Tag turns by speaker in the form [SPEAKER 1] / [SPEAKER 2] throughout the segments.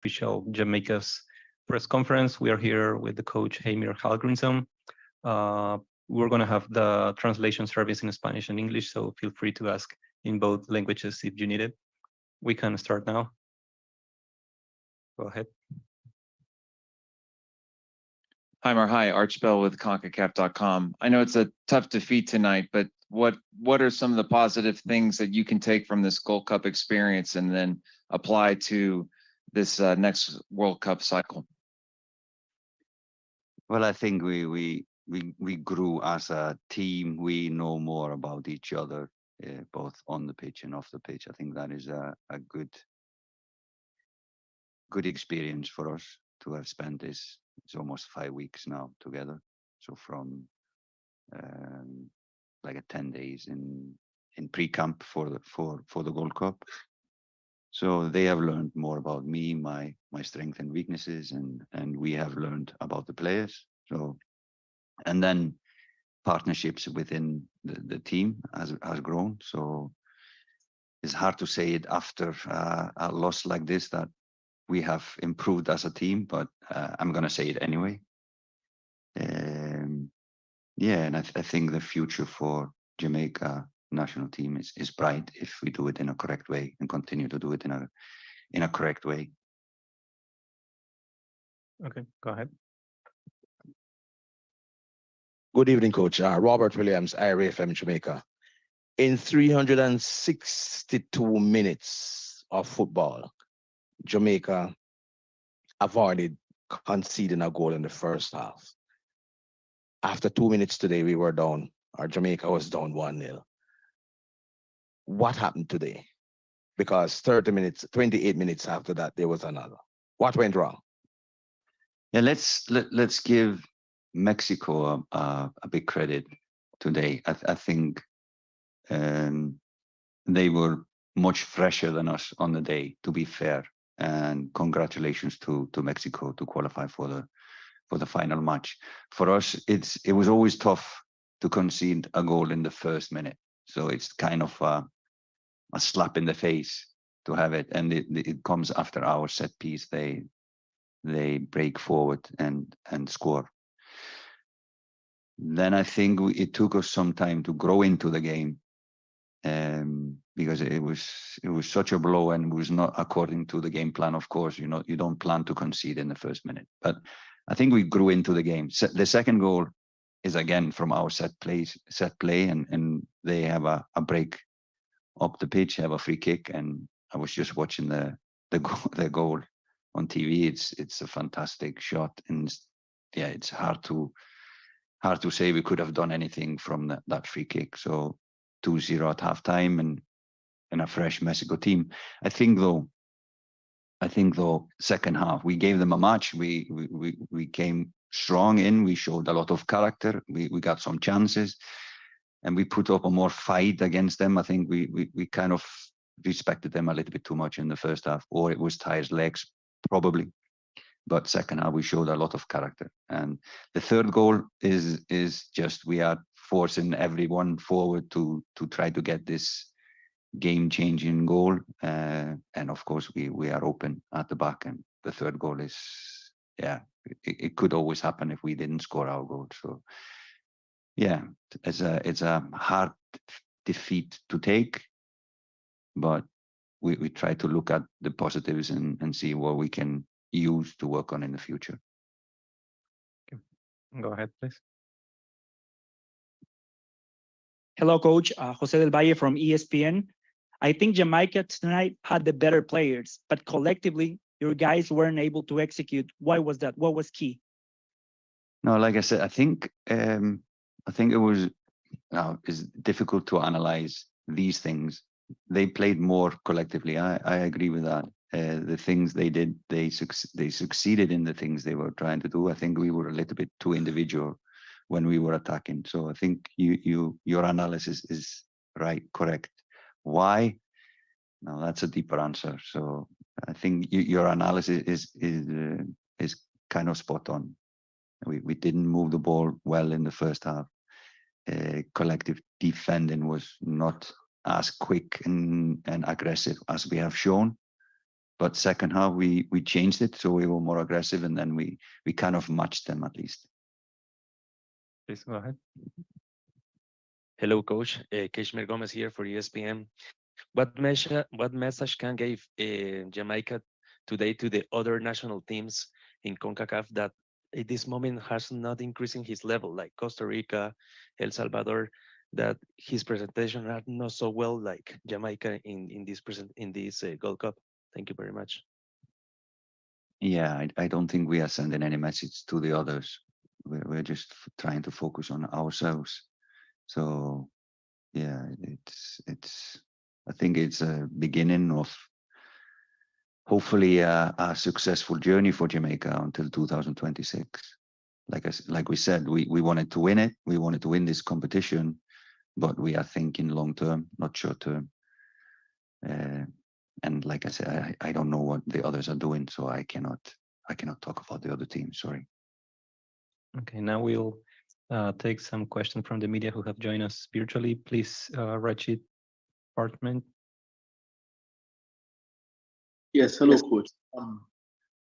[SPEAKER 1] official Jamaica's press conference. We are here with the coach Heimir Hallgrímsson. We're going to have the translation service in Spanish and English, so feel free to ask in both languages if you need it. We can start now. Go ahead.
[SPEAKER 2] Hi, Archbell with CONCACAF.com. I know it's a tough defeat tonight, but what are some of the positive things that you can take from this Gold Cup experience and then apply to this next World Cup cycle?
[SPEAKER 3] Well, I think we grew as a team. We know more about each other, both on the pitch and off the pitch. I think that is a good experience for us to have spent this. It's almost 5 weeks now together. So from like 10 days in pre-camp for the Gold Cup. So they have learned more about me, my strengths and weaknesses, and we have learned about the players. So, and then partnerships within the team has grown. So it's hard to say it after a loss like this that we have improved as a team, but I'm going to say it anyway. Yeah, and I think the future for Jamaica national team is bright if we do it in a correct way and continue to do it in a correct way.
[SPEAKER 1] Okay, go ahead.
[SPEAKER 4] Good evening, Coach. Robert Williams, IRFM Jamaica. In 362 minutes of football, Jamaica avoided conceding a goal in the first half. After 2 minutes today, we were down, or Jamaica was down 1-0. What happened today? Because 28 minutes after that, there was another. What went wrong?
[SPEAKER 3] Yeah, let's give Mexico a big credit today. I think they were much fresher than us on the day, to be fair. And congratulations to Mexico to qualify for the final match. For us, it was always tough to concede a goal in the first minute. So it's kind of a slap in the face to have it, and it comes after our set piece. They break forward and score. Then I think it took us some time to grow into the game, because it was such a blow and was not according to the game plan. Of course, you don't plan to concede in the first minute, but I think we grew into the game. The second goal is again from our set play, and they have a break up the pitch, have a free kick, and I was just watching the goal on TV. It's a fantastic shot, and yeah, it's hard to say we could have done anything from that free kick. So 2-0 at halftime, and a fresh Mexico team. I think though, second half we gave them a match. We came strong in. We showed a lot of character. We got some chances, and we put up a more fight against them. I think we kind of respected them a little bit too much in the first half, or it was tired legs probably. But second half we showed a lot of character. And the third goal is just we are forcing everyone forward to try to get this game-changing goal, and of course we are open at the back. And the third goal is, yeah, it could always happen if we didn't score our goal. So yeah, it's a hard defeat to take, but we try to look at the positives and see what we can use to work on in the future.
[SPEAKER 1] Okay. Go ahead, please.
[SPEAKER 5] Hello, Coach. Jose del Valle from ESPN. I think Jamaica tonight had the better players, but collectively, your guys weren't able to execute. Why was that? What was key?
[SPEAKER 3] No, like I said, I think it was, it's difficult to analyze these things. They played more collectively. I agree with that. The things they did, they succeeded in the things they were trying to do. I think we were a little bit too individual when we were attacking. So I think your analysis is right, correct. Why? No, that's a deeper answer. So I think your analysis is kind of spot on. We didn't move the ball well in the first half. Collective defending was not as quick and aggressive as we have shown. But second half, we changed it, so we were more aggressive, and then we kind of matched them at least.
[SPEAKER 1] Please go ahead.
[SPEAKER 6] Hello, Coach. Kashmir Gomez here for ESPN. What message can give Jamaica today to the other national teams in CONCACAF that at this moment has not increasing his level, like Costa Rica, El Salvador, that his presentation are not so well like Jamaica in this Gold Cup? Thank you very much.
[SPEAKER 3] Yeah, I don't think we are sending any message to the others. We're just trying to focus on ourselves. So yeah, I think it's a beginning of hopefully a successful journey for Jamaica until 2026. Like we said, we wanted to win it. We wanted to win this competition, but we are thinking long term, not short term. And like I said, I don't know what the others are doing, so I cannot talk about the other team. Sorry.
[SPEAKER 1] Okay, now we'll take some questions from the media who have joined us virtually. Please, Rachid Partment.
[SPEAKER 7] Yes, hello, coach.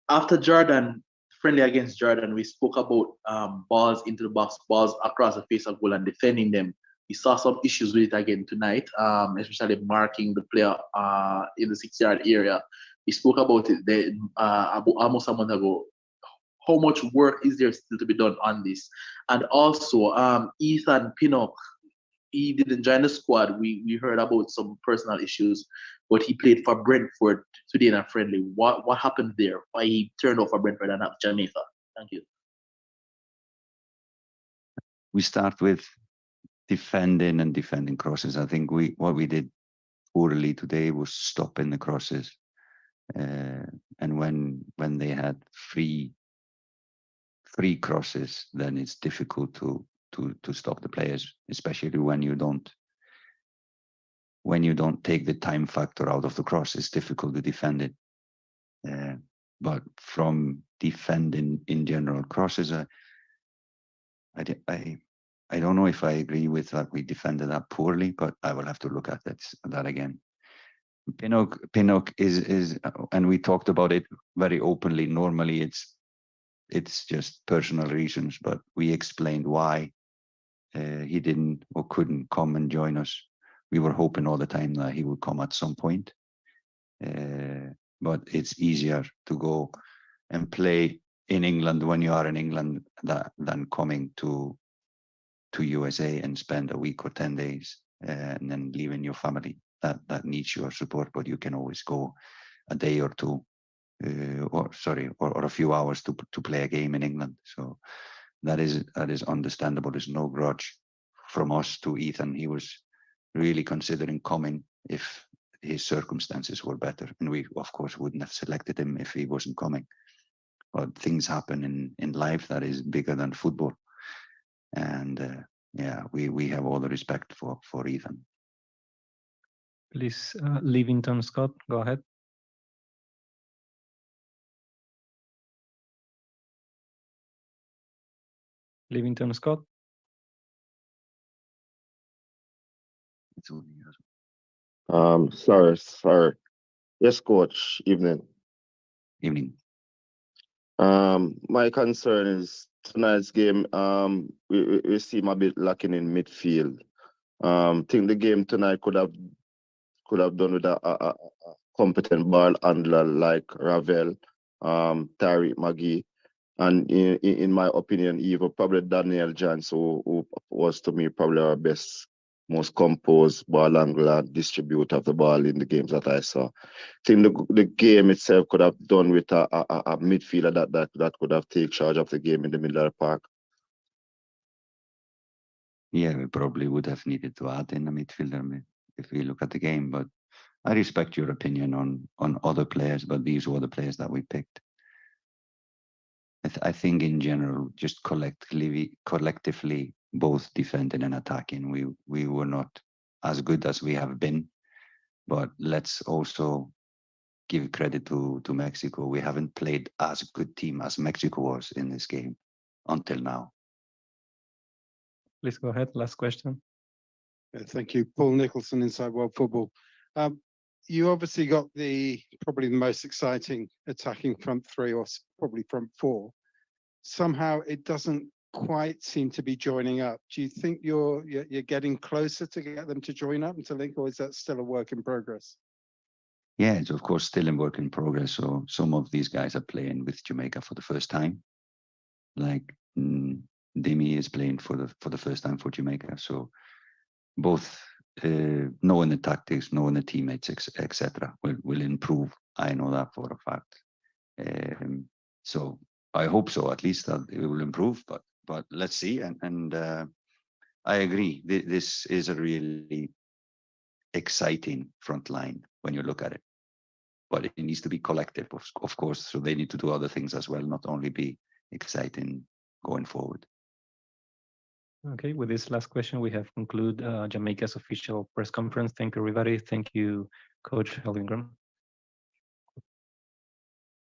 [SPEAKER 7] After Jordan, friendly against Jordan, we spoke about balls into the box, balls across the face of goal and defending them. We saw some issues with it again tonight, especially marking the player in the 6-yard area. We spoke about it almost a month ago. How much work is there still to be done on this? And also, Ethan Pinnock, he didn't join the squad. We heard about some personal issues, but he played for Brentford today in a friendly. What happened there? Why he turned off for Brentford and not Jamaica? Thank you.
[SPEAKER 3] We start with defending crosses. I think what we did poorly today was stopping the crosses. And when they had free crosses, then it's difficult to stop the players, especially when you don't take the time factor out of the cross. It's difficult to defend it. But from defending in general crosses, I don't know if I agree with that. We defended that poorly, but I will have to look at that again. Pinnock is, and we talked about it very openly. Normally, it's just personal reasons, but we explained why he didn't or couldn't come and join us. We were hoping all the time that he would come at some point, but it's easier to go and play in England when you are in England than coming to USA and spend a week or 10 days and then leaving your family that needs your support, but you can always go a day or two or a few hours to play a game in England. So that is understandable. There's no grudge from us to Ethan. He was really considering coming if his circumstances were better, and we of course wouldn't have selected him if he wasn't coming. But things happen in life that is bigger than football, and yeah, we have all the respect for Ethan.
[SPEAKER 1] Please, Livington Scott, go ahead. Livington Scott.
[SPEAKER 8] Sorry. Yes, coach. Evening.
[SPEAKER 3] Evening.
[SPEAKER 8] My concern is tonight's game. We seem a bit lacking in midfield. Think the game tonight could have done with a competent ball handler like Ravel, Tariq Magee, and in my opinion, even probably Daniel Jans, who was to me probably our best, most composed ball handler, distributor of the ball in the games that I saw. I think the game itself could have done with a midfielder that could have taken charge of the game in the middle of the park.
[SPEAKER 3] Yeah, we probably would have needed to add in a midfielder if we look at the game, but I respect your opinion on other players, but these were the players that we picked. I think in general, just collectively, both defending and attacking, we were not as good as we have been. But let's also give credit to Mexico. We haven't played as good team as Mexico was in this game until now.
[SPEAKER 1] Please go ahead. Last question.
[SPEAKER 9] Thank you. Paul Nicholson, Inside World Football. you obviously got probably the most exciting attacking front three, or probably front four. Somehow it doesn't quite seem to be joining up. Do you think you're getting closer to get them to join up and to link, or is that still a work in progress?
[SPEAKER 3] Yeah, it's of course still in work in progress. So some of these guys are playing with Jamaica for the first time. Like Demi is playing for the first time for Jamaica. So both knowing the tactics, knowing the teammates, etc., will improve. I know that for a fact. So I hope so. At least that it will improve. But let's see. And I agree. This is a really exciting front line when you look at it. But it needs to be collective, of course. So they need to do other things as well, not only be exciting going forward.
[SPEAKER 1] Okay, with this last question, we have concluded Jamaica's official press conference. Thank you, everybody. Thank you, Coach Helgengram.